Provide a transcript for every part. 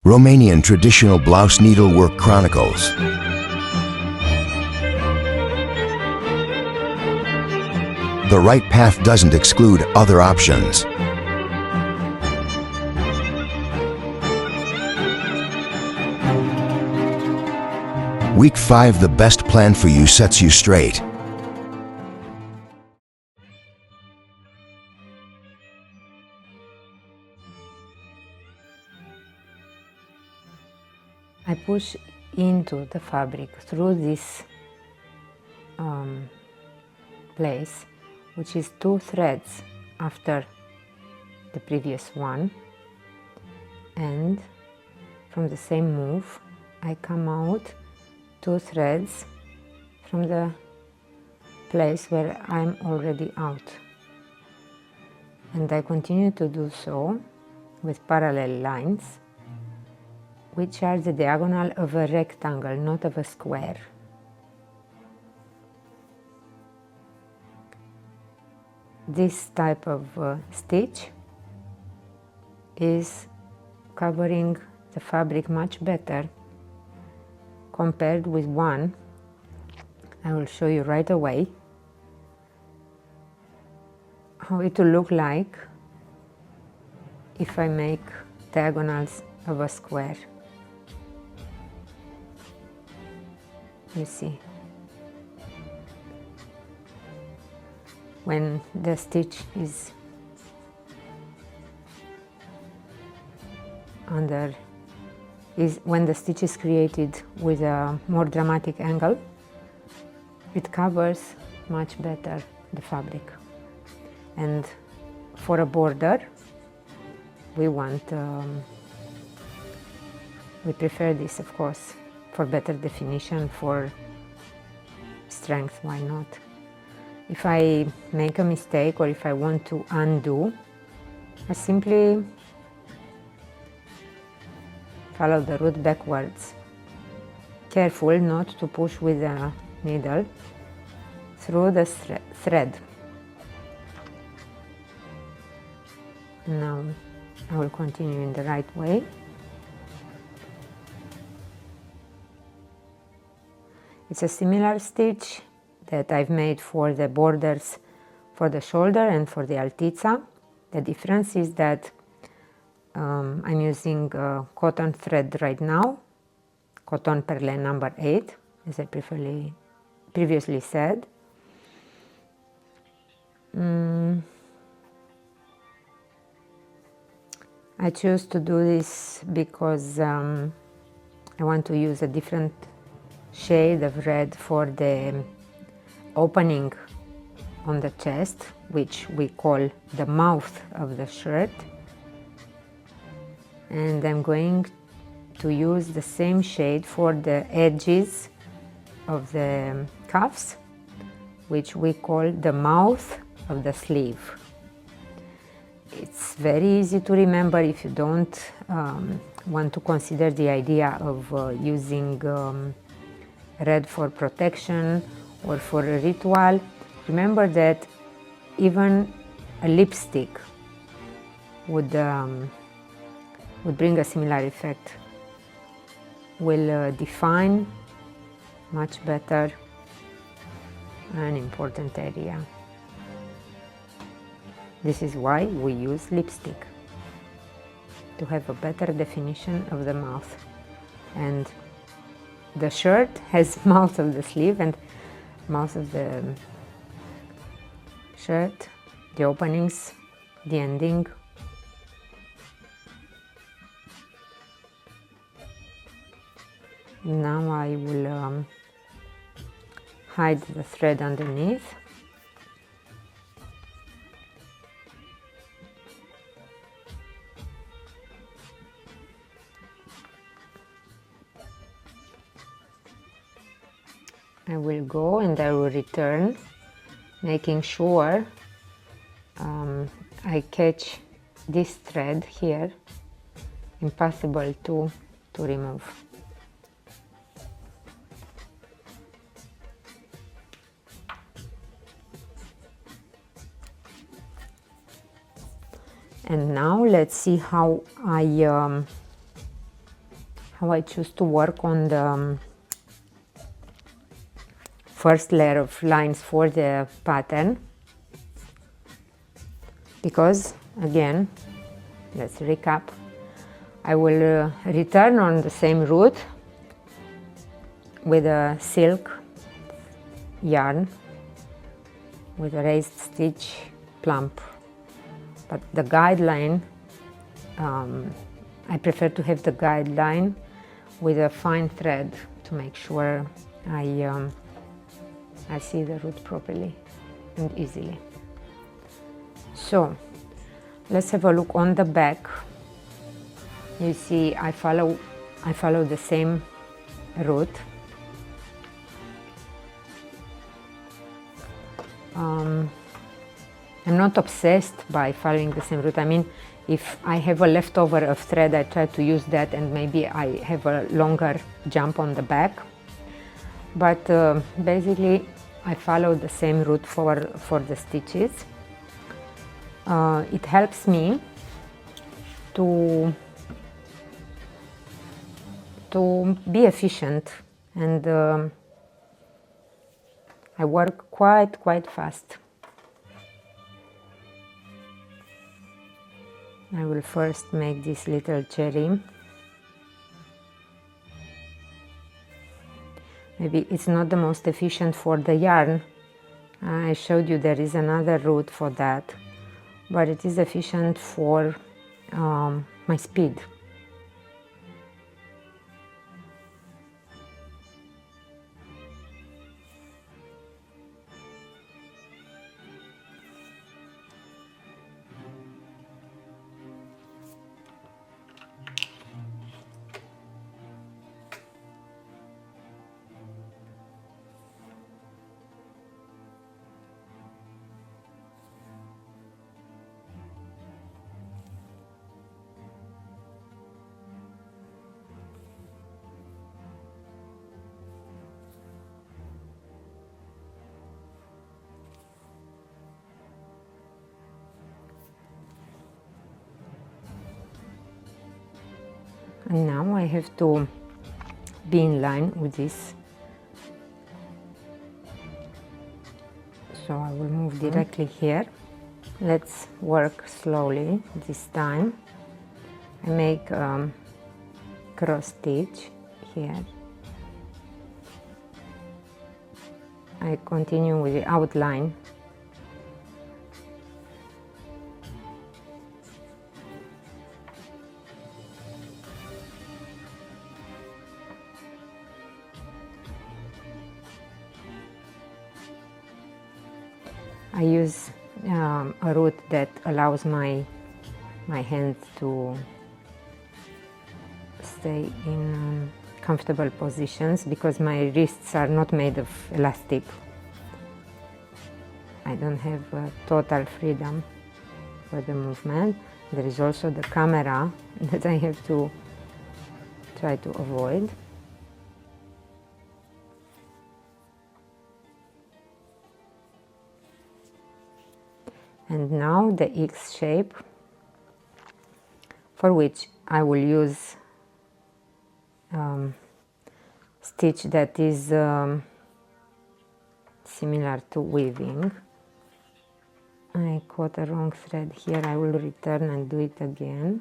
Romanian traditional blouse needlework chronicles. The right path doesn't exclude other options. Week 5, the best plan for you sets you straight. I push into the fabric through this place, which is 2 threads after the previous one, and from the same move I come out 2 threads from the place where I'm already out, and I continue to do so with parallel lines, which are the diagonal of a rectangle, not of a square. This type of stitch is covering the fabric much better compared with one I will show you right away how it will look like if I make diagonals of a square. You see, when the stitch is when the stitch is created with a more dramatic angle, it covers much better the fabric. And for a border, we prefer this, of course, for better definition, for strength, why not? If I make a mistake or if I want to undo, I simply follow the root backwards. Careful not to push with the needle through the thread. Now I will continue in the right way. It's a similar stitch that I've made for the borders for the shoulder and for the altezza. The difference is that I'm using cotton thread right now, cotton perle number 8, as I previously said. I choose to do this because I want to use a different shade of red for the opening on the chest, which we call the mouth of the shirt, and I'm going to use the same shade for the edges of the cuffs, which we call the mouth of the sleeve. It's very easy to remember if you don't want to consider the idea of using red for protection or for a ritual. Remember that even a lipstick would bring a similar effect, will define much better an important area. This is why we use lipstick, to have a better definition of the mouth. And the shirt has mouth of the sleeve and mouth of the shirt, the openings, the ending. Now I will hide the thread underneath. I will go and I will return, making sure I catch this thread here, impossible to remove. And now let's see how I how I choose to work on the first layer of lines for the pattern, because again, let's recap, I will return on the same route with a silk yarn with a raised stitch plump, but the guideline, I prefer to have the guideline with a fine thread to make sure I see the root properly and easily. So let's have a look on the back. You see I follow the same route. I'm not obsessed by following the same route. I mean, if I have a leftover of thread, I try to use that, and maybe I have a longer jump on the back. But basically, I follow the same route for the stitches. It helps me to be efficient, and I work quite fast. I will first make this little cherry. Maybe it's not the most efficient for the yarn. I showed you there is another route for that, but it is efficient for my speed. And now I have to be in line with this. So I will move directly here. Let's work slowly this time. I make cross stitch here. I continue with the outline. I use a route that allows my hand to stay in comfortable positions, because my wrists are not made of elastic. I don't have total freedom for the movement. There is also the camera that I have to try to avoid. And now the X shape, for which I will use stitch that is similar to weaving. I caught a wrong thread here. I will return and do it again.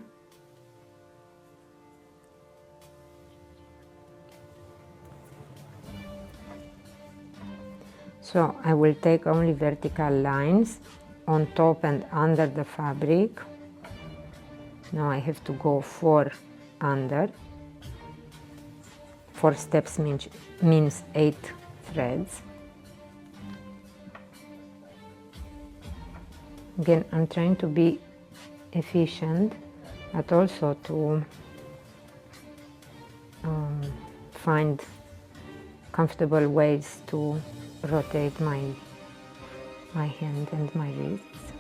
So I will take only vertical lines on top and under the fabric. Now I have to go 4 under. 4 steps means 8 threads. Again, I'm trying to be efficient, but also to find comfortable ways to rotate my hand and my wrists,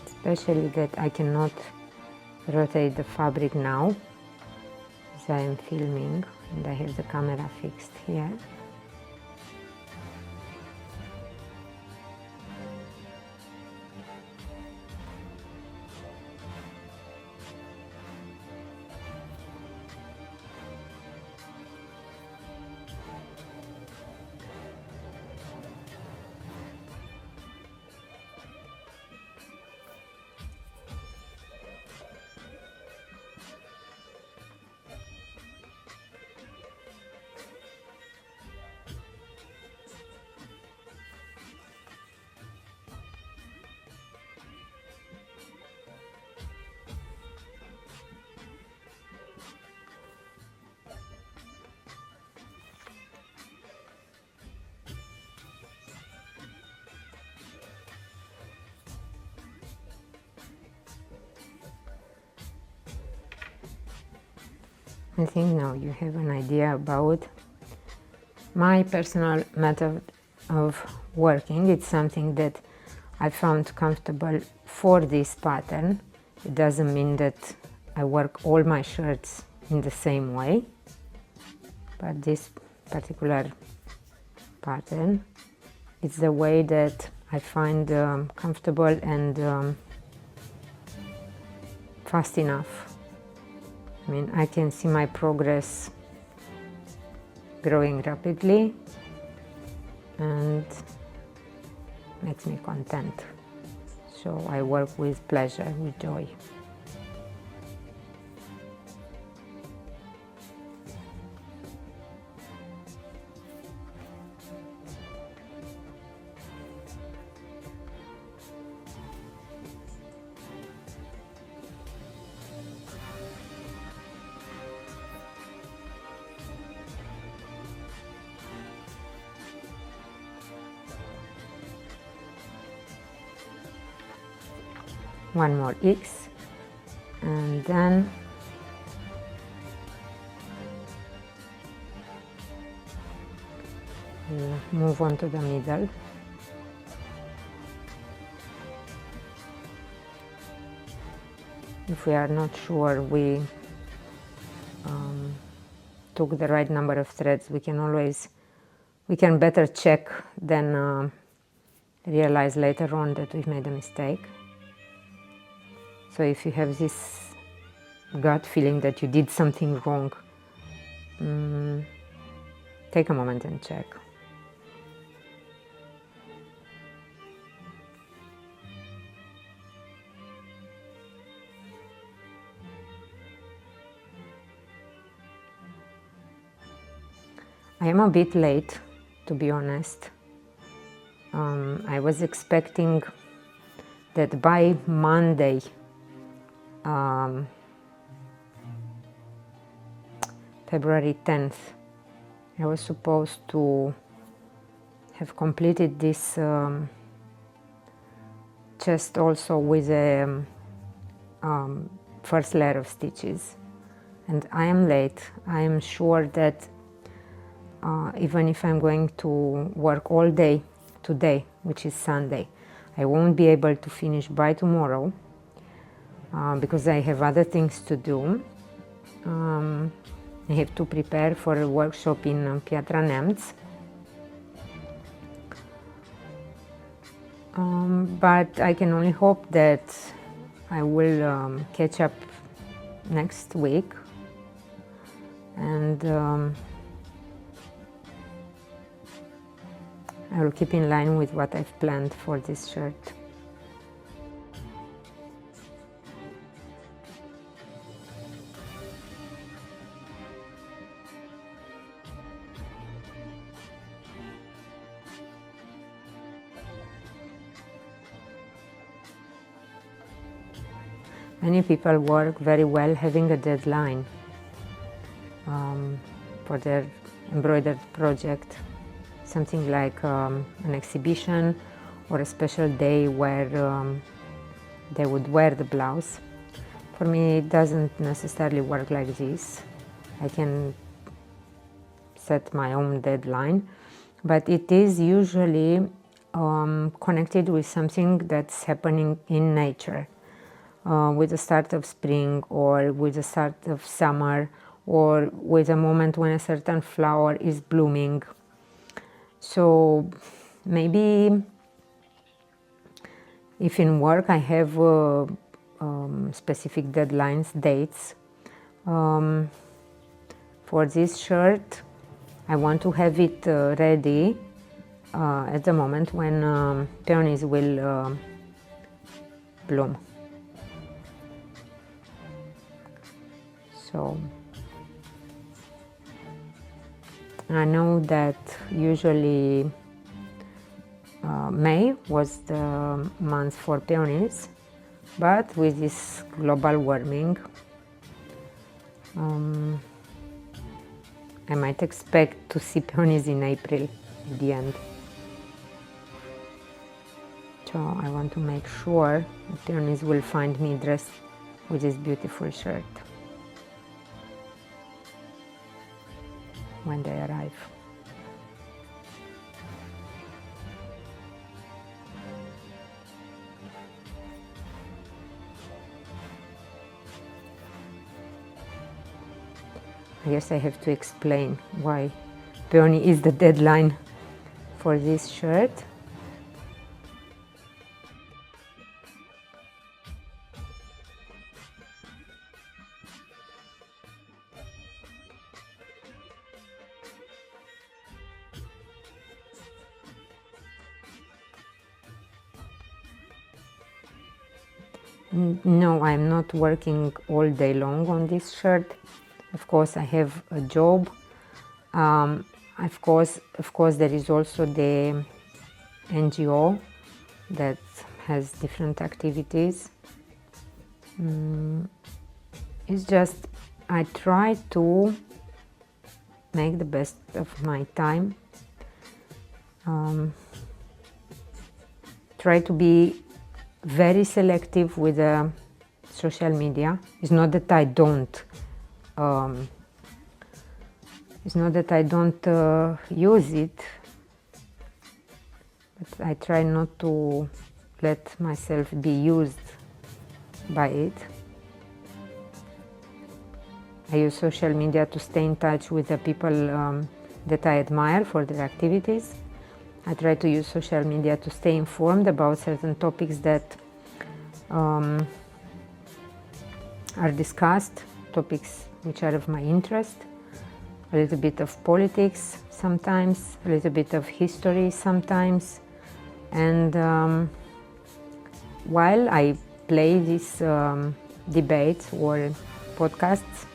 especially that I cannot rotate the fabric now as I am filming and I have the camera fixed here. I think now you have an idea about my personal method of working. It's something that I found comfortable for this pattern. It doesn't mean that I work all my shirts in the same way, but this particular pattern, it's the way that I find comfortable and fast enough. I mean, I can see my progress growing rapidly and makes me content. So I work with pleasure, with joy. One more X, and then we'll move on to the middle. If we are not sure we took the right number of threads, we can better check than realize later on that we've made a mistake. So if you have this gut feeling that you did something wrong, take a moment and check. I am a bit late, to be honest. I was expecting that by Monday, February 10th, I was supposed to have completed this chest also with a first layer of stitches, and I am late. I am sure that even if I'm going to work all day today, which is Sunday, I won't be able to finish by tomorrow because I have other things to do. I have to prepare for a workshop in Piatra Neamț. But I can only hope that I will catch up next week, and I will keep in line with what I've planned for this shirt. Many people work very well having a deadline for their embroidered project, something like an exhibition or a special day where they would wear the blouse. For me, it doesn't necessarily work like this. I can set my own deadline, but it is usually connected with something that's happening in nature. With the start of spring, or with the start of summer, or with a moment when a certain flower is blooming. So maybe if in work I have specific deadlines, dates, for this shirt, I want to have it ready at the moment when peonies will bloom. So I know that usually May was the month for peonies, but with this global warming, I might expect to see peonies in April at the end. So I want to make sure the peonies will find me dressed with this beautiful shirt. when they arrive. I guess I have to explain why Bernie is the deadline for this shirt. No, I'm not working all day long on this shirt. Of course, I have a job. Of course, there is also the NGO that has different activities. It's just I try to make the best of my time. Try to be very selective with social media. It's not that I don't. It's not that I don't use it, but I try not to let myself be used by it. I use social media to stay in touch with the people that I admire for their activities. I try to use social media to stay informed about certain topics that are discussed, topics which are of my interest. A little bit of politics sometimes, a little bit of history sometimes. And while I play these debates or podcasts,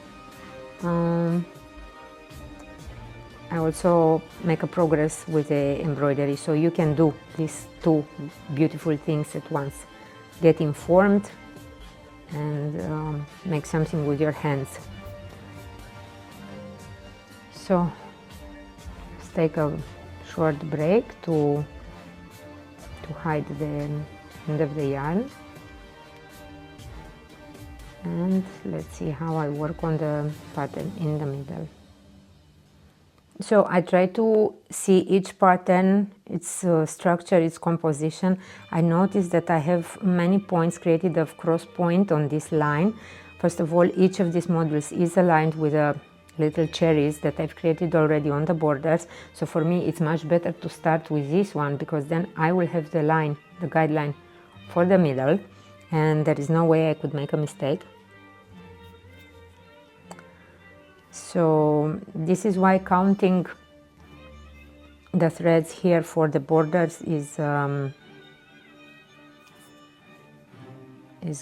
I also make a progress with the embroidery, so you can do these two beautiful things at once. Get informed and make something with your hands. So let's take a short break to hide the end of the yarn. And let's see how I work on the pattern in the middle. So I try to see each pattern, its structure, its composition. I notice that I have many points created of cross point on this line. First of all, each of these modules is aligned with a little cherries that I've created already on the borders. So for me, it's much better to start with this one, because then I will have the line, the guideline for the middle, and there is no way I could make a mistake. So this is why counting the threads here for the borders is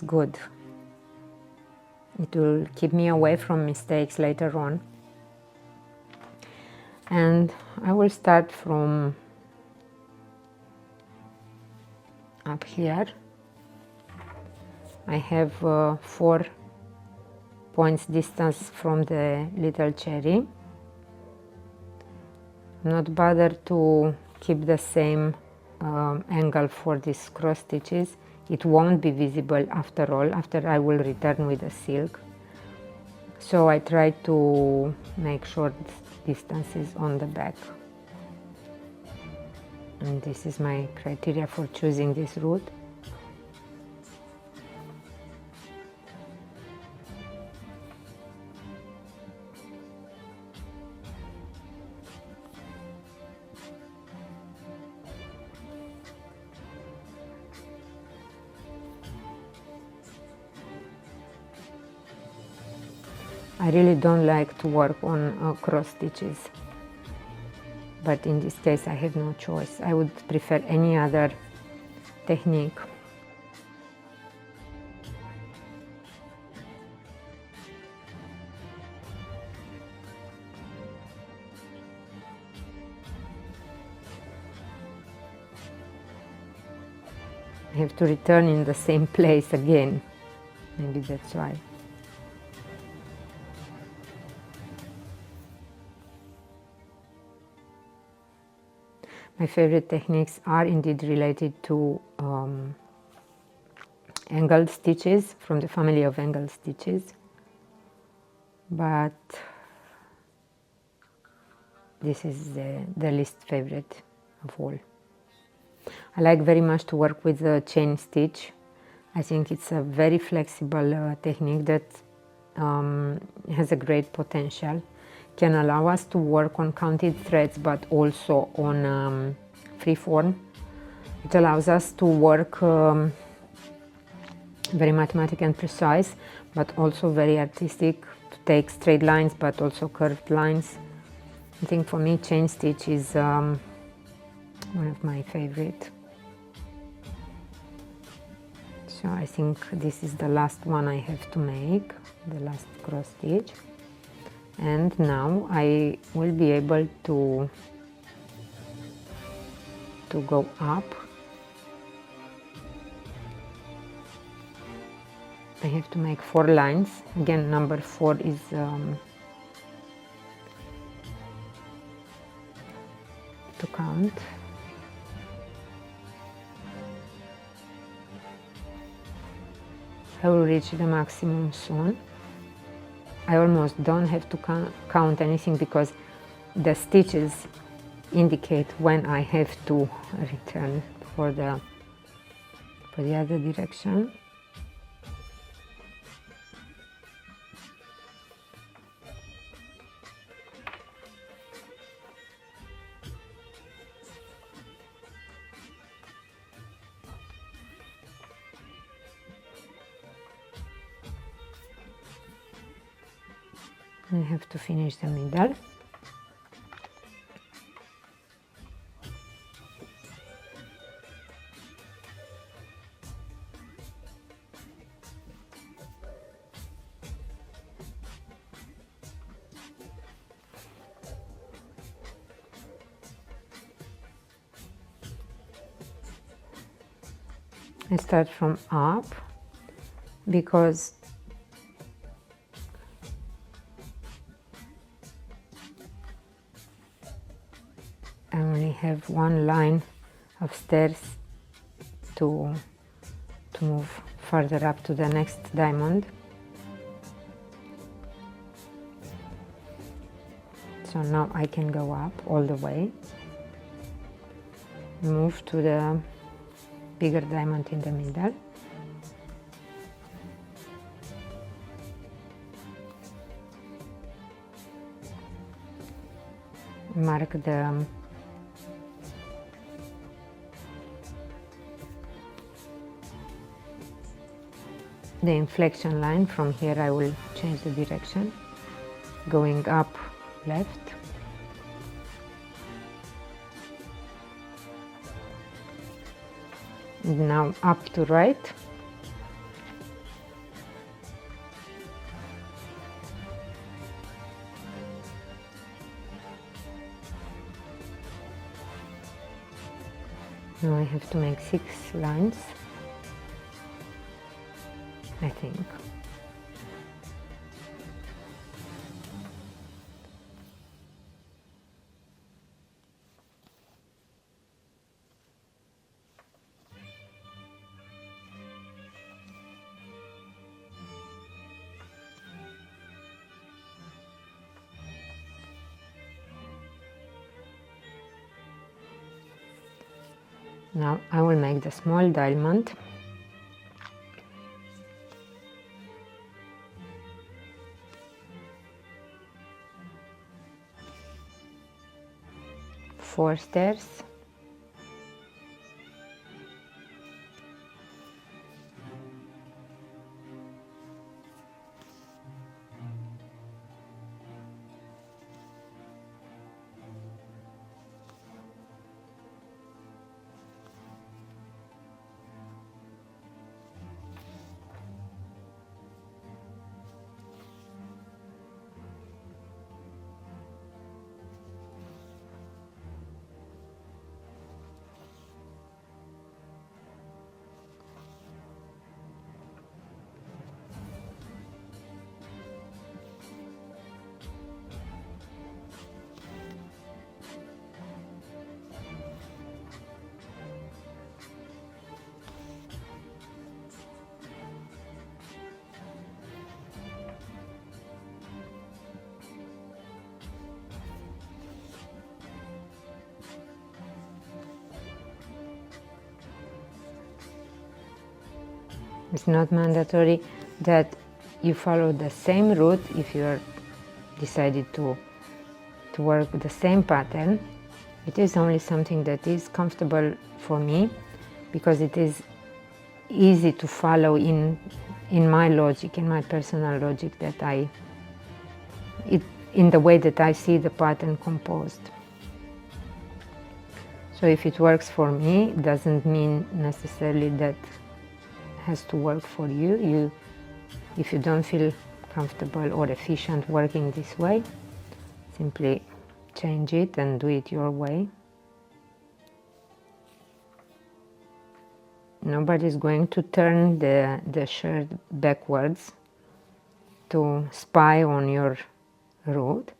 good. It will keep me away from mistakes later on. And I will start from up here. I have 4 points distance from the little cherry. I'm not bothered to keep the same angle for these cross stitches. It won't be visible after all, after I will return with the silk. So I try to make short distances on the back. And this is my criteria for choosing this route. I really don't like to work on cross stitches, but in this case I have no choice. I would prefer any other technique. I have to return in the same place again, maybe that's why. My favorite techniques are indeed related to angled stitches, from the family of angled stitches, but this is the least favorite of all. I like very much to work with the chain stitch. I think it's a very flexible technique that has a great potential. Can allow us to work on counted threads but also on free form. It allows us to work very mathematical and precise, but also very artistic, to take straight lines but also curved lines. I think for me chain stitch is one of my favorite. So I think this is the last one I have to make, the last cross stitch. And now I will be able to go up. I have to make 4 lines. Again, number 4 is to count. I will reach the maximum soon. I almost don't have to count anything because the stitches indicate when I have to return for the other direction. I have to finish the middle. I start from up because I only have one line of stairs to move further up to the next diamond. So now I can go up all the way, move to the bigger diamond in the middle. Mark the inflection line. From here I will change the direction, going up left. And now up to right. Now I have to make 6 lines, I think. Now I will make the small diamond. Four stairs. It's not mandatory that you follow the same route if you are decided to work the same pattern. It is only something that is comfortable for me because it is easy to follow in my logic, in my personal logic, that in the way that I see the pattern composed. So if it works for me, it doesn't mean necessarily that has to work for you. If you don't feel comfortable or efficient working this way, simply change it and do it your way. Nobody's going to turn the shirt backwards to spy on your route.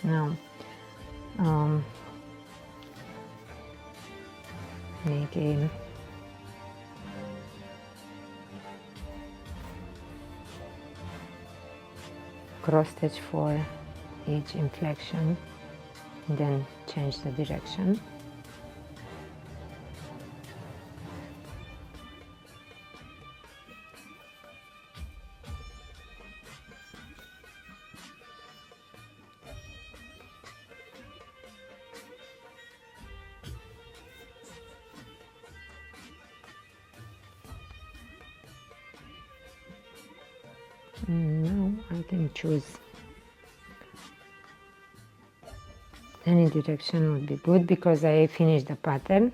Now, make a cross stitch for each inflection, then change the direction. Now I can choose any direction would be good because I finished the pattern.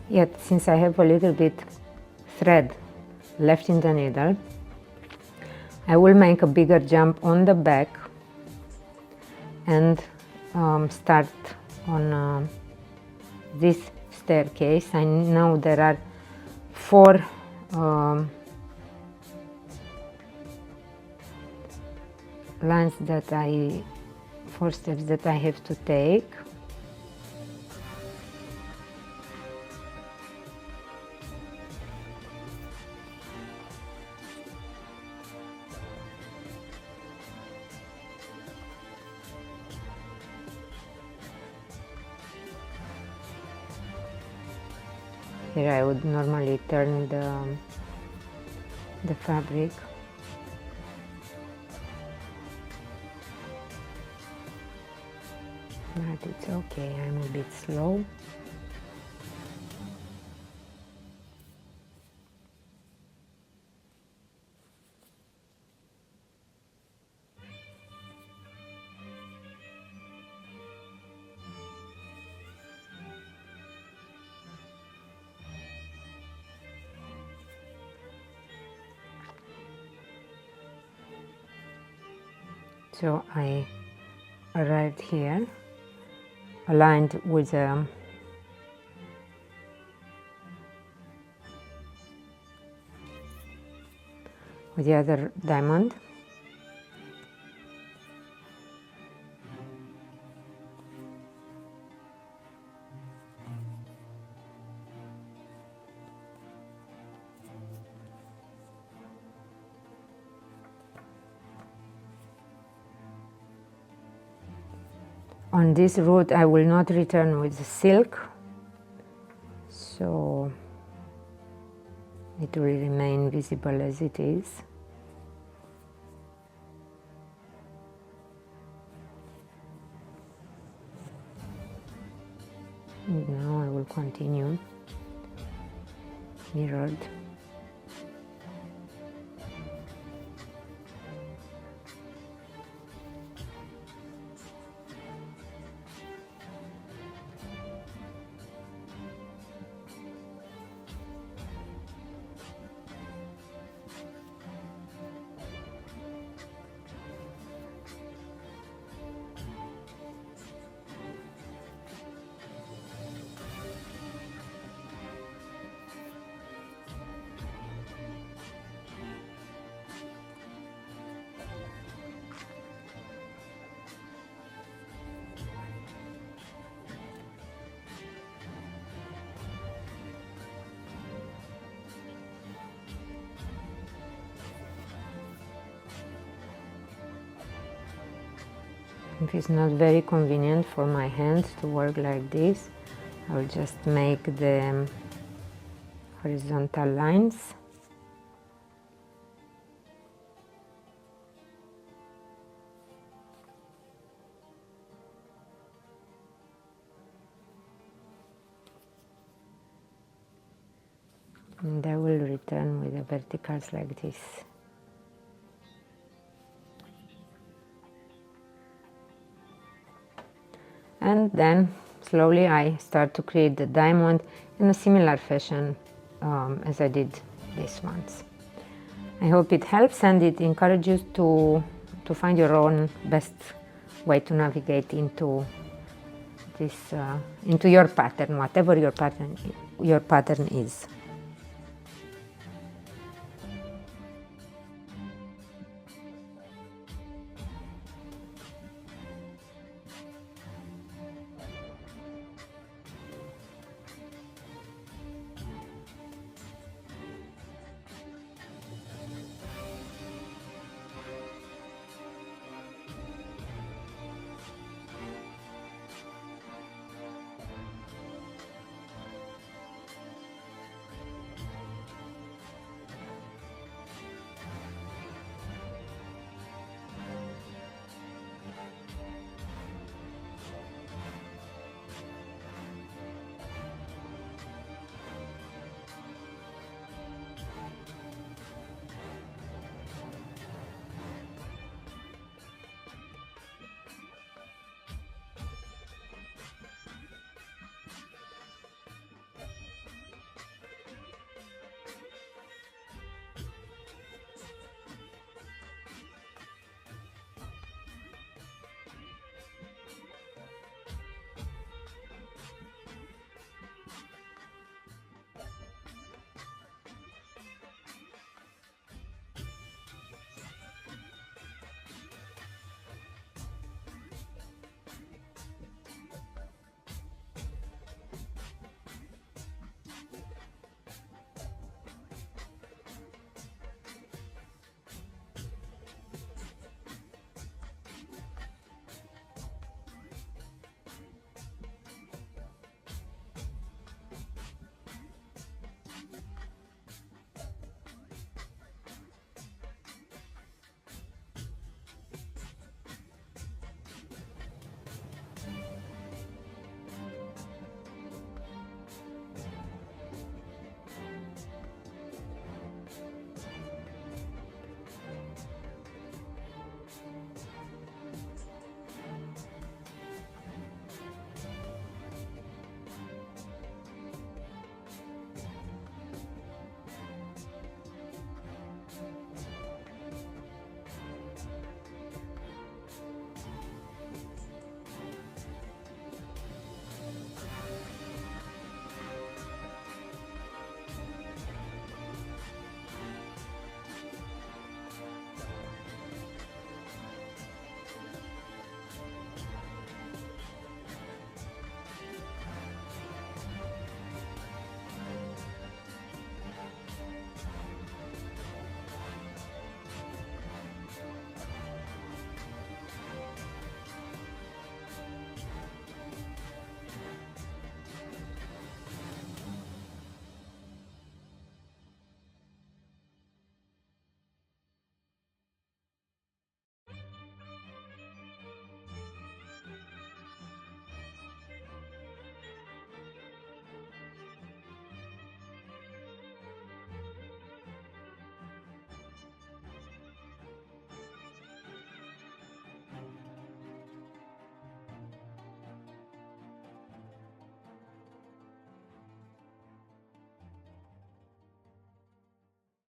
Yet, since I have a little bit thread left in the needle, I will make a bigger jump on the back and start on this staircase. I know there are four lines that four steps that I have to take. Here I would normally turn the fabric. But it's okay, I'm a bit slow. So I arrived here, aligned with the other diamond. On this route I will not return with the silk, so it will remain visible as it is. And now I will continue mirrored. If it's not very convenient for my hands to work like this, I will just make the horizontal lines. And I will return with the verticals like this. And then slowly I start to create the diamond in a similar fashion as I did these ones. I hope it helps and it encourages you to find your own best way to navigate into this into your pattern, whatever your pattern is.